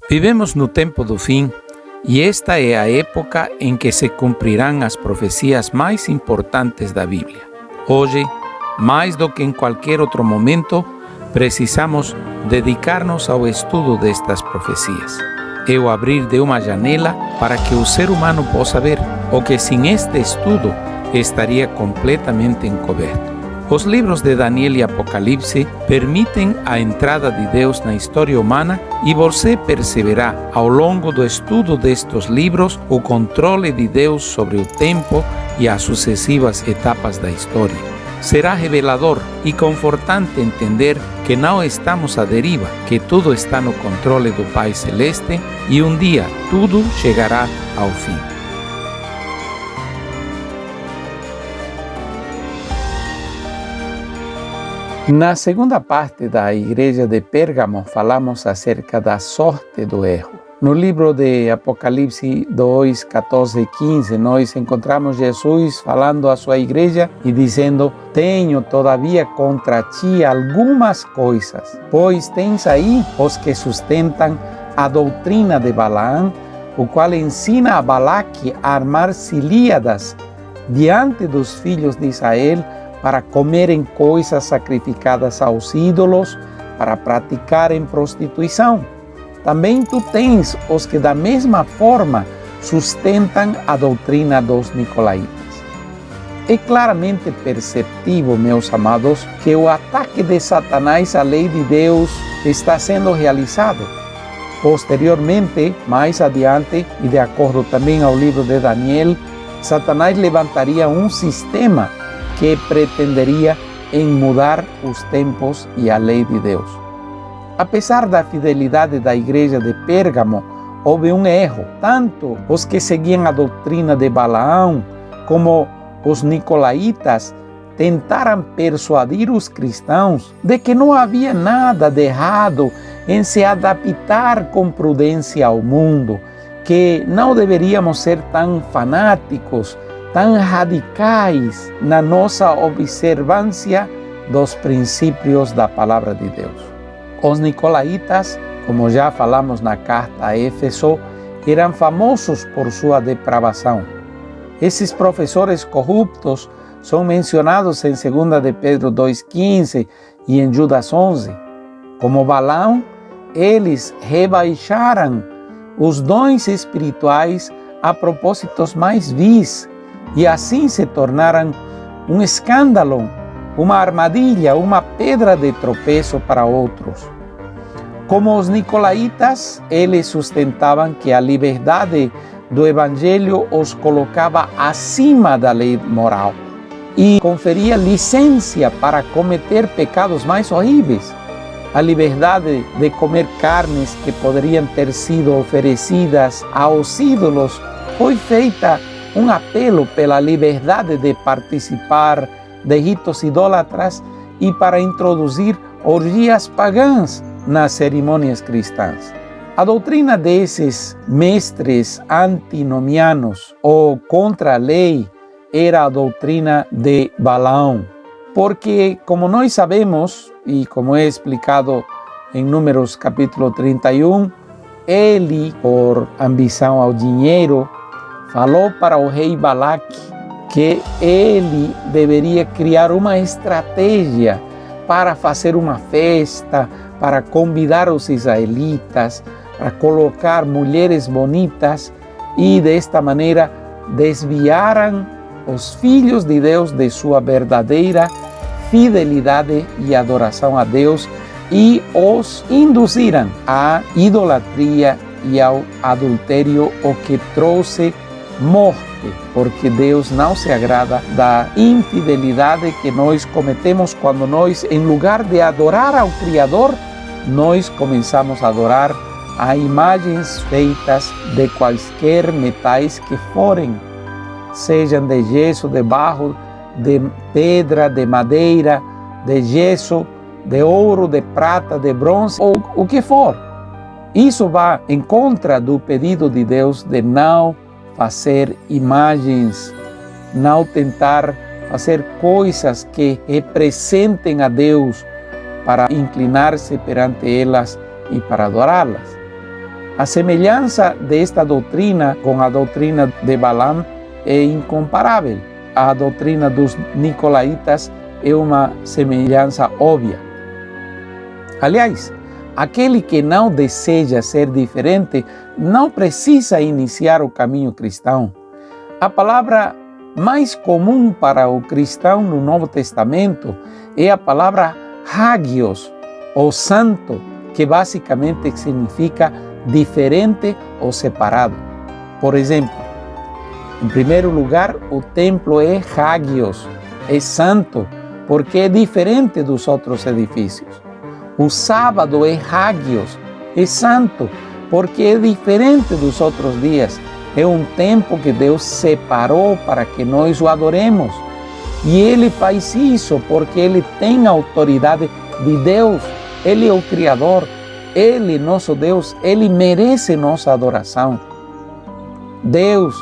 Vivemos no tempo do fim e esta é a época em que se cumprirão as profecias mais importantes da Bíblia. Hoje, mais do que em qualquer outro momento, precisamos dedicar-nos ao estudo destas profecias. É o abrir de uma janela para que o ser humano possa ver, o que sem este estudo estaria completamente encoberto. Os livros de Daniel e Apocalipse permitem a entrada de Deus na história humana e você perceberá, ao longo do estudo destes livros, o controle de Deus sobre o tempo e as sucessivas etapas da história. Será revelador e confortante entender que não estamos à deriva, que tudo está no controle do Pai Celeste e um dia tudo chegará ao fim. Na segunda parte da Igreja de Pérgamo, falamos acerca da sorte do erro. No livro de Apocalipse 2, 14 e 15, nós encontramos Jesus falando à sua igreja e dizendo: tenho todavia contra ti algumas coisas, pois tens aí os que sustentam a doutrina de Balaão, o qual ensina a Balaque a armar cilíadas diante dos filhos de Israel, para comerem coisas sacrificadas aos ídolos, para praticarem prostituição. Também tu tens os que da mesma forma sustentam a doutrina dos nicolaítas. É claramente perceptível, meus amados, que o ataque de Satanás à lei de Deus está sendo realizado. Posteriormente, mais adiante, e de acordo também ao livro de Daniel, Satanás levantaria um sistema que pretenderia em mudar os tempos e a lei de Deus. Apesar da fidelidade da igreja de Pérgamo, houve um erro. Tanto os que seguiam a doutrina de Balaão como os nicolaítas tentaram persuadir os cristãos de que não havia nada de errado em se adaptar com prudência ao mundo, que não deveríamos ser tão fanáticos, tão radicais na nossa observância dos princípios da palavra de Deus. Os nicolaítas, como já falamos na carta a Éfeso, eram famosos por sua depravação. Esses professores corruptos são mencionados em 2 de Pedro 2,15 e em Judas 11. Como Balaão, eles rebaixaram os dons espirituais a propósitos mais vis, e assim se tornaram um escândalo, uma armadilha, uma pedra de tropeço para outros. Como os nicolaítas, eles sustentavam que a liberdade do Evangelho os colocava acima da lei moral e conferia licença para cometer pecados mais horríveis. A liberdade de comer carnes que poderiam ter sido oferecidas aos ídolos foi feita um apelo pela liberdade de participar de ritos idólatras e para introduzir orgias pagãs nas cerimônias cristãs. A doutrina desses mestres antinomianos ou contra a lei era a doutrina de Balaão, porque, como nós sabemos, e como é explicado em Números capítulo 31, ele, por ambição ao dinheiro, falou para o rei Balaque que ele deveria criar uma estratégia para fazer uma festa, para convidar os israelitas, para colocar mulheres bonitas e desta maneira desviaram os filhos de Deus de sua verdadeira fidelidade e adoração a Deus e os induziram à idolatria e ao adultério, o que trouxe morte, porque Deus não se agrada da infidelidade que nós cometemos quando nós, em lugar de adorar ao Criador, nós começamos a adorar a imagens feitas de quaisquer metais que forem, sejam de gesso, de barro, de pedra, de madeira, de gesso, de ouro, de prata, de bronze, ou o que for. Isso vai em contra do pedido de Deus de não fazer imagens, não tentar fazer coisas que representem a Deus para inclinar-se perante elas e para adorá-las. A semelhança desta doutrina com a doutrina de Balaam é incomparável. A doutrina dos nicolaítas é uma semelhança óbvia. Aliás, aquele que não deseja ser diferente não precisa iniciar o caminho cristão. A palavra mais comum para o cristão no Novo Testamento é a palavra hagios, ou santo, que basicamente significa diferente ou separado. Por exemplo, em primeiro lugar, o templo é hagios, é santo, porque é diferente dos outros edifícios. O sábado é hagios, é santo, porque é diferente dos outros dias. É um tempo que Deus separou para que nós o adoremos. E Ele faz isso porque Ele tem a autoridade de Deus. Ele é o Criador. Ele, nosso Deus, Ele merece nossa adoração. Deus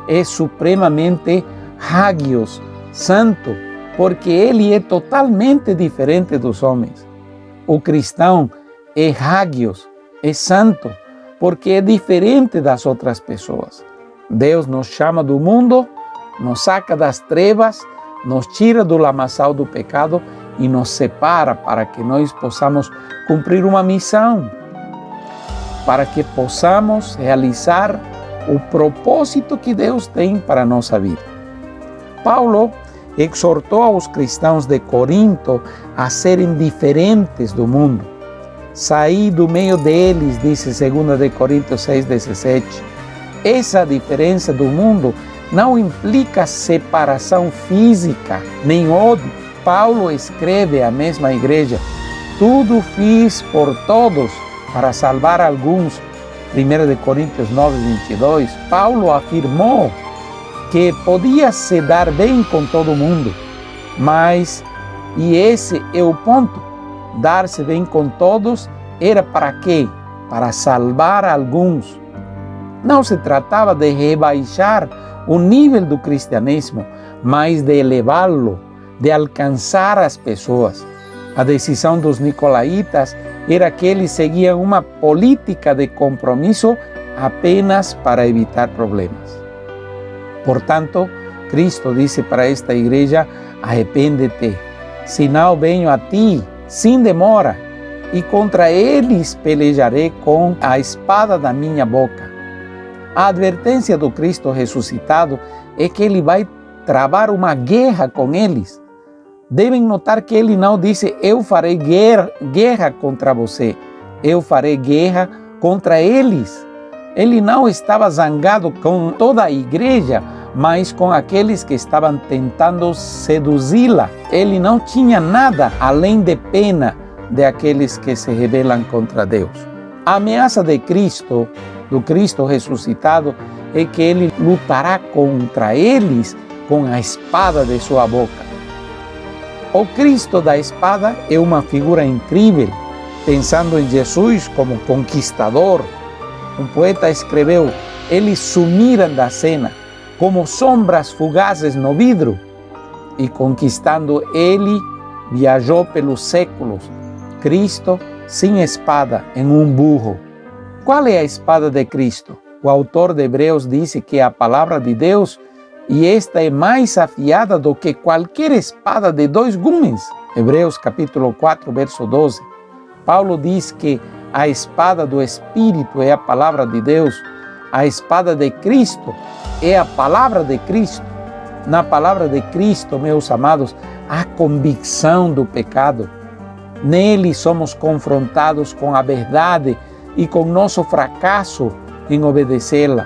é supremamente hagios, santo, porque Ele é totalmente diferente dos homens. O cristão é hagios, é santo, porque é diferente das outras pessoas. Deus nos chama do mundo, nos saca das trevas, nos tira do lamaçal do pecado e nos separa para que nós possamos cumprir uma missão, para que possamos realizar o propósito que Deus tem para a nossa vida. Paulo exortou aos cristãos de Corinto a serem diferentes do mundo. Saí do meio deles, disse 2 Coríntios 6,17. Essa diferença do mundo não implica separação física, nem ódio. Paulo escreve à mesma igreja: tudo fiz por todos para salvar alguns. 1 Coríntios 9,22. Paulo afirmou que podia se dar bem com todo mundo, mas, e esse é o ponto, dar-se bem com todos era para quê? Para salvar alguns. Não se tratava de rebaixar o nível do cristianismo, mas de elevá-lo, de alcançar as pessoas. A decisão dos nicolaítas era que eles seguiam uma política de compromisso apenas para evitar problemas. Portanto, Cristo disse para esta igreja: arrepende-te, senão venho a ti sem demora, e contra eles pelejarei com a espada da minha boca. A advertência do Cristo ressuscitado é que ele vai travar uma guerra com eles. Devem notar que ele não disse: eu farei guerra contra você, eu farei guerra contra eles. Ele não estava zangado com toda a igreja, mas com aqueles que estavam tentando seduzi-la. Ele não tinha nada além de pena de aqueles que se rebelam contra Deus. A ameaça de Cristo, do Cristo ressuscitado, é que ele lutará contra eles com a espada de sua boca. O Cristo da espada é uma figura incrível, pensando em Jesus como conquistador. Um poeta escreveu: eles sumiram da cena como sombras fugazes no vidro, e conquistando ele, viajou pelos séculos. Cristo sem espada em um burro. Qual é a espada de Cristo? O autor de Hebreus disse que é a palavra de Deus, e esta é mais afiada do que qualquer espada de 2 gumes. Hebreus capítulo 4, verso 12. Paulo diz que a espada do Espírito é a palavra de Deus. A espada de Cristo é a palavra de Cristo. Na palavra de Cristo, meus amados, há convicção do pecado. Nele somos confrontados com a verdade e com nosso fracasso em obedecê-la.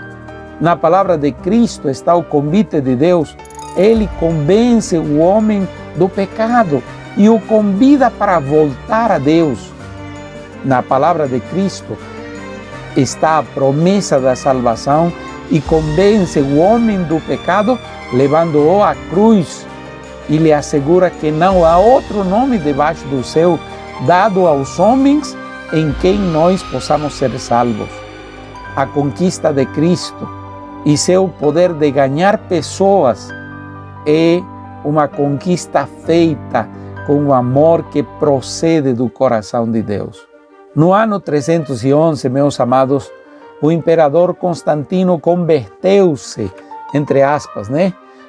Na palavra de Cristo está o convite de Deus. Ele convence o homem do pecado e o convida para voltar a Deus. Na palavra de Cristo está a promessa da salvação e convence o homem do pecado, levando-o à cruz, e lhe assegura que não há outro nome debaixo do céu dado aos homens em quem nós possamos ser salvos. A conquista de Cristo e seu poder de ganhar pessoas é uma conquista feita com o amor que procede do coração de Deus. No ano 311, meus amados, o imperador Constantino converteu-se, entre aspas,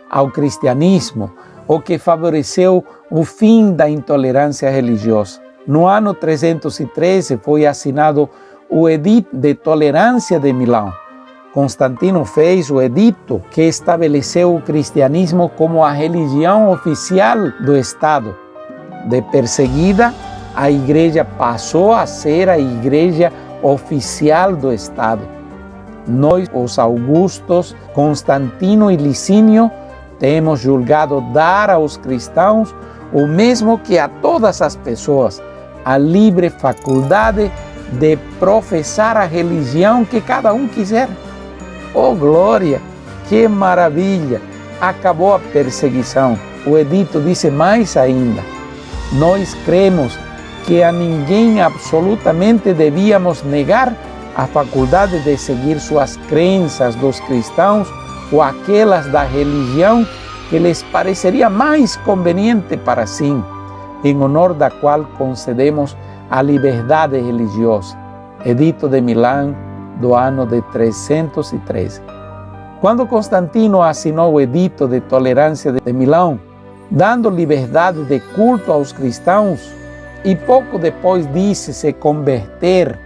ao cristianismo, o que favoreceu o fim da intolerância religiosa. No ano 313 foi assinado o Edito de Tolerância de Milão. Constantino fez o edito que estabeleceu o cristianismo como a religião oficial do Estado. De perseguida, a igreja passou a ser a igreja oficial do Estado. Nós, os Augustos, Constantino e Licínio, temos julgado dar aos cristãos o mesmo que a todas as pessoas, a livre faculdade de professar a religião que cada um quiser. Oh glória, que maravilha! Acabou a perseguição. O edito disse mais ainda: nós cremos que a ninguém absolutamente devíamos negar a faculdade de seguir suas crenças dos cristãos ou aquelas da religião que lhes pareceria mais conveniente para si, em honor da qual concedemos a liberdade religiosa. Edito de Milão, do ano de 313. Quando Constantino assinou o Edito de Tolerância de Milão, dando liberdade de culto aos cristãos, e pouco depois disse se converter,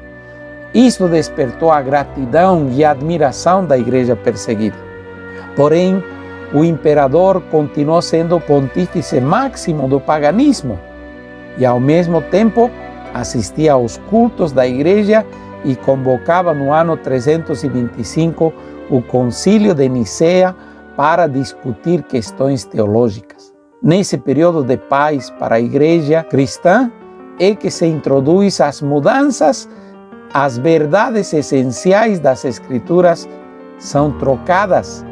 isto despertou a gratidão e a admiração da igreja perseguida. Porém, o imperador continuou sendo o pontífice máximo do paganismo e, ao mesmo tempo, assistia aos cultos da igreja e convocava no ano 325 o Concílio de Nicéia para discutir questões teológicas. Nesse período de paz para a igreja cristã é que se introduz as mudanças, as verdades essenciais das Escrituras são trocadas.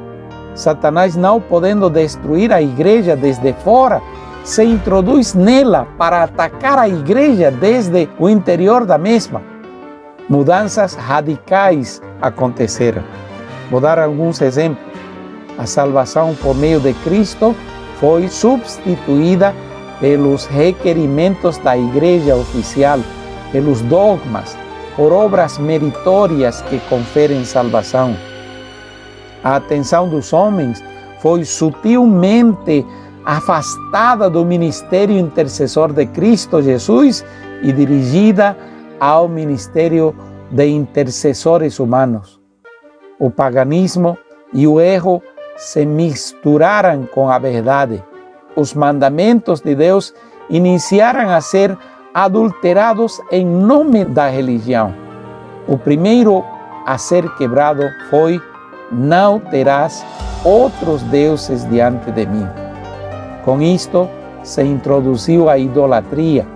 Satanás, não podendo destruir a igreja desde fora, se introduz nela para atacar a igreja desde o interior da mesma. Mudanças radicais aconteceram. Vou dar alguns exemplos. A salvação por meio de Cristo foi substituída pelos requerimentos da igreja oficial, pelos dogmas, por obras meritórias que conferem salvação. A atenção dos homens foi sutilmente afastada do ministério intercessor de Cristo Jesus e dirigida ao ministério de intercessores humanos. O paganismo e o erro se misturaram com a verdade. Os mandamentos de Deus iniciaram a ser adulterados em nome da religião. O primeiro a ser quebrado foi: não terás outros deuses diante de mim. Com isto se introduziu a idolatria,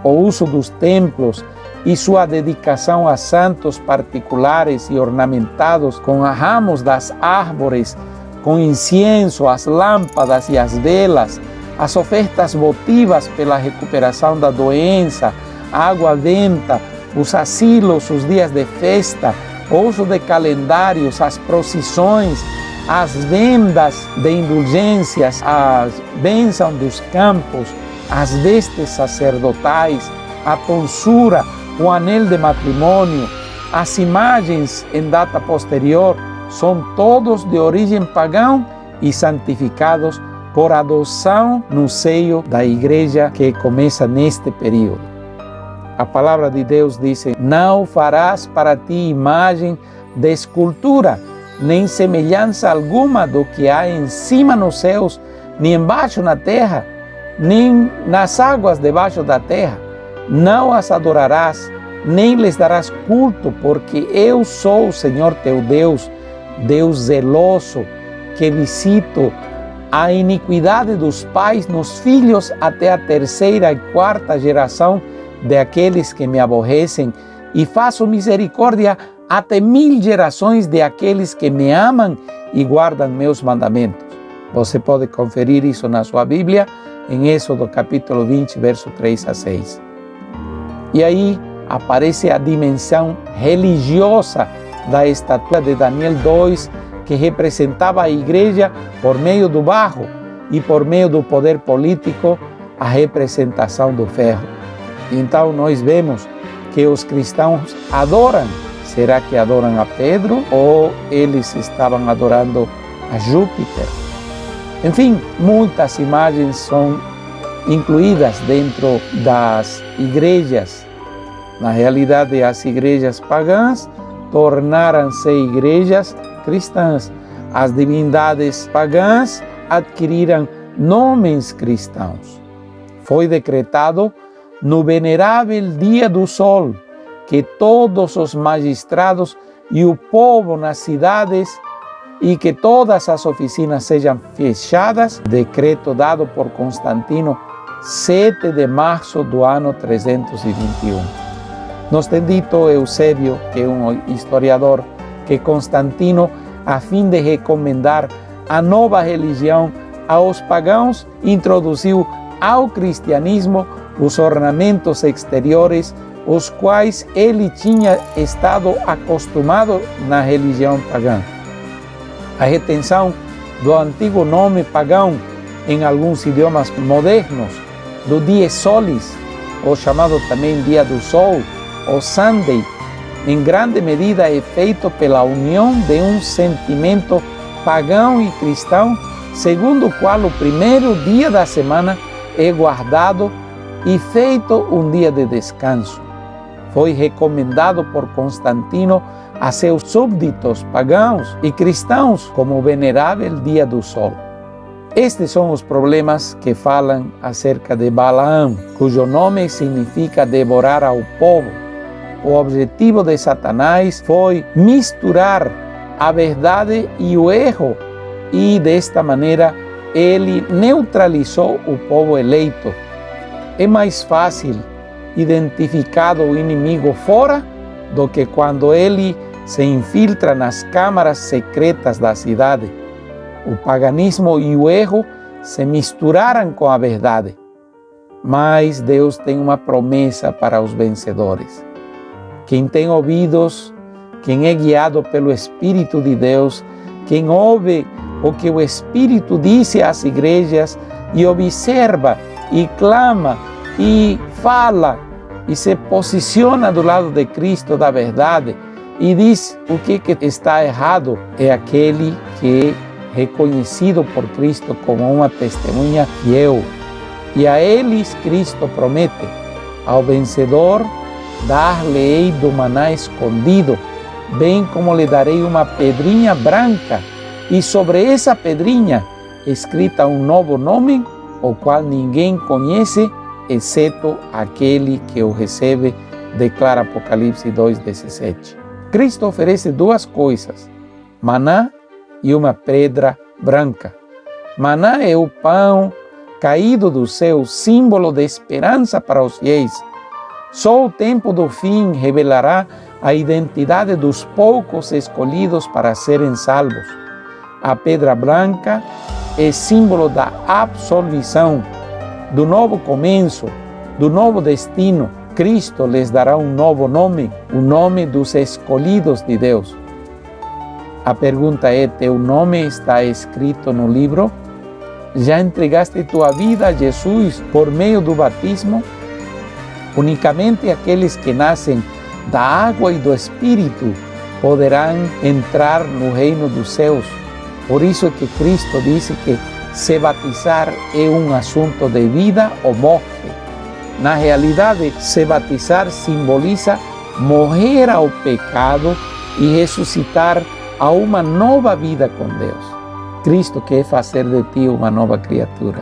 o uso dos templos e sua dedicação a santos particulares e ornamentados com ramos das árvores, com incienso, as lâmpadas e as velas, as ofertas votivas pela recuperação da doença, a água benta, os asilos, os dias de festa, o uso de calendários, as procissões, as vendas de indulgências, a bênção dos campos, as vestes sacerdotais, a tonsura, o anel de matrimônio, as imagens em data posterior, são todos de origem pagã e santificados por adoção no seio da igreja que começa neste período. A palavra de Deus diz: não farás para ti imagem de escultura, nem semelhança alguma do que há em cima nos céus, nem embaixo na terra, nem nas águas debaixo da terra. Não as adorarás, nem lhes darás culto, porque eu sou o Senhor teu Deus, Deus zeloso, que visito a iniquidade dos pais nos filhos até a terceira e quarta geração daqueles que me aborrecem, e faço misericórdia até 1000 gerações daqueles que me amam e guardam meus mandamentos. Você pode conferir isso na sua Bíblia, em Êxodo capítulo 20, verso 3 a 6. E aí aparece a dimensão religiosa da estatua de Daniel 2, que representava a igreja por meio do barro e por meio do poder político, a representação do ferro. Então nós vemos que os cristãos adoram Será que adoram a Pedro ou eles estavam adorando a Júpiter? Enfim, muitas imagens são incluídas dentro das igrejas. Na realidade, as igrejas pagãs tornaram-se igrejas cristãs. As divindades pagãs adquiriram nomes cristãos. Foi decretado no venerável dia do sol que todos os magistrados e o povo nas cidades e que todas as oficinas sejam fechadas, decreto dado por Constantino 7 de março do ano 321. Nos tem dito Eusébio, que é um historiador, que Constantino, a fim de recomendar a nova religião aos pagãos, introduziu ao cristianismo os ornamentos exteriores, os quais ele tinha estado acostumado na religião pagã. A retenção do antigo nome pagão em alguns idiomas modernos, do dies solis, ou chamado também dia do sol, ou Sunday, em grande medida é feito pela união de um sentimento pagão e cristão, segundo o qual o primeiro dia da semana é guardado e feito um dia de descanso. Foi recomendado por Constantino a seus súbditos pagãos e cristãos como o venerável dia do sol. Estes são os problemas que falam acerca de Balaão, cujo nome significa devorar ao povo. O objetivo de Satanás foi misturar a verdade e o erro, e desta maneira ele neutralizou o povo eleito. É mais fácil identificar o inimigo fora do que quando ele se infiltra nas câmaras secretas da cidade. O paganismo e o erro se misturaram com a verdade. Mas Deus tem uma promessa para os vencedores. Quem tem ouvidos, quem é guiado pelo Espírito de Deus, quem ouve o que o Espírito disse às igrejas e observa e clama e fala e se posiciona do lado de Cristo, da verdade, e diz o que está errado, é aquele que é reconhecido por Cristo como uma testemunha fiel. E a eles Cristo promete: ao vencedor dar-lhe-ei do maná escondido, bem como lhe darei uma pedrinha branca, e sobre essa pedrinha escrita um novo nome, o qual ninguém conhece, exceto aquele que o recebe, declara Apocalipse 2,17. Cristo oferece duas coisas: maná e uma pedra branca. Maná é o pão caído do céu, símbolo de esperança para os fiéis. Só o tempo do fim revelará a identidade dos poucos escolhidos para serem salvos. A pedra branca é símbolo da absolvição, do novo começo, do novo destino. Cristo lhes dará um novo nome, o nome dos escolhidos de Deus. A pergunta é: teu nome está escrito no livro? Já entregaste tua vida a Jesus por meio do batismo? Unicamente aqueles que nascem da água e do Espírito poderão entrar no reino dos céus. Por isso é que Cristo disse que se batizar é um assunto de vida ou morte. Na realidade, se batizar simboliza morrer ao pecado e ressuscitar a uma nova vida com Deus. Cristo quer fazer de ti uma nova criatura.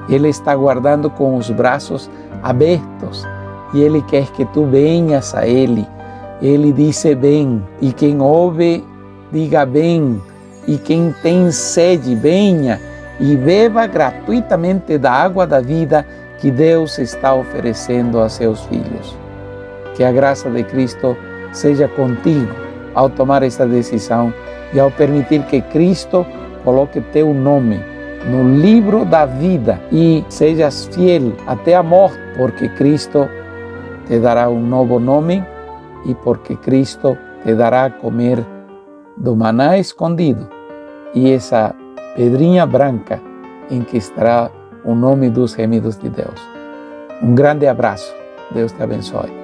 Ele está aguardando com os braços abertos e Ele quer que tu venhas a Ele. Ele disse: vem, e quem ouve, diga bem, e quem tem sede, venha e beba gratuitamente da água da vida que Deus está oferecendo a seus filhos. Que a graça de Cristo seja contigo ao tomar esta decisão e ao permitir que Cristo coloque teu nome no livro da vida e sejas fiel até a morte, porque Cristo te dará um novo nome e porque Cristo te dará a comer do maná escondido e essa pedrinha branca em que estará o nome dos gemidos de Deus. Um grande abraço. Deus te abençoe.